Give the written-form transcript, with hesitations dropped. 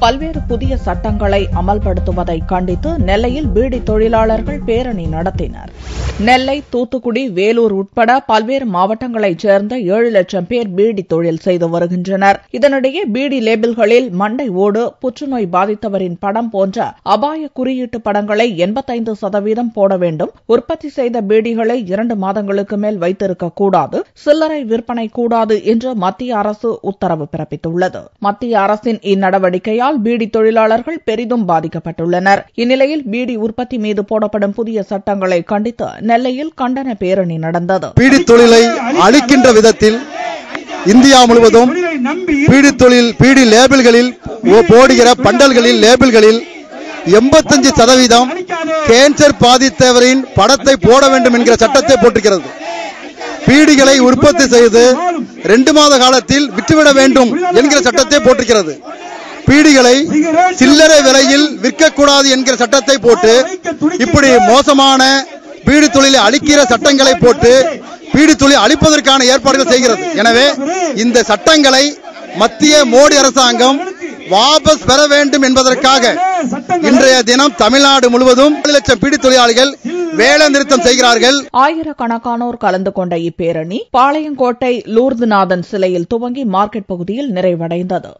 பல்வேறு புதிய சட்டங்களை அமல்படுத்துவதை கண்டித்து நெல்லையில் பீடி தொழிலாளர்கள் பேரணி நடத்தினர். நெல்லை, தூத்துக்குடி, வேலூர் உட்பட பல்வேறு மாவட்டங்களைச் சேர்ந்த 7 லட்சம் பேர் பீடி தொழில் செய்து வருகின்றனர். இதனிடையே பீடி லேபிள்களில் மண்டை ஓடு, புற்றுநோய் பாதித்தவரின் படம் போன்ற அபாய குறியீட்டு படங்களை 85% போட வேண்டும். உற்பத்தி செய்த பீடிகளை 2 மாதங்களுக்கு மேல் வைத்திருக்கக்கூடாது. சில்லறை விற்பனை கூடாது என்று மத்திய அரசு உத்தரவு பிறப்பித்துள்ளது. மத்திய அரசின் இந்நடவடிக்கையால் பீடி தொழிலாளர்கள் பெரிதும் பாதிக்கப்பட்டுள்ளனர். இந்நிலையில் பீடி உற்பத்தி மீது போடப்படும் புதிய சட்டங்களை கண்டித்து நெல்லையில் கண்டன பேரணி நடந்தது. பீடி தொழிலை அழிக்கின்ற விதத்தில் இந்தியா முழுவதும் பீடி லேபிள்களில் போடுகிற பண்டல்களில் லேபிள்களில் 85% கேன்சர் பாதித்தவரின் படத்தை போட வேண்டும் என்கிற சட்டத்தை போட்டிருக்கிறது. பீடிகளை உற்பத்தி செய்து 2 மாத காலத்தில் விற்றுவிட வேண்டும் என்கிற சட்டத்தை போட்டிருக்கிறது. பீடிகளை சில்லறை விலையில் விற்கக்கூடாது என்கிற சட்டத்தை போட்டு இப்படி மோசமான பீடி தொழிலை அழிக்கிற சட்டங்களை போட்டு பீடி தொழில் அழிப்பதற்கான ஏற்பாடுகள் செய்கிறது. எனவே இந்த சட்டங்களை மத்திய மோடி அரசாங்கம் வாபஸ் பெற வேண்டும் என்பதற்காக இன்றைய தினம் தமிழ்நாடு முழுவதும் 1 லட்சம் பீடி தொழிலாளிகள் வேலை நிறுத்தம் செய்கிறார்கள். ஆயிரக்கணக்கானோர் கலந்து கொண்ட இப்பேரணி பாளையங்கோட்டை லூர்துநாதன் சிலையில் துவங்கி மார்க்கெட் பகுதியில் நிறைவடைந்தது.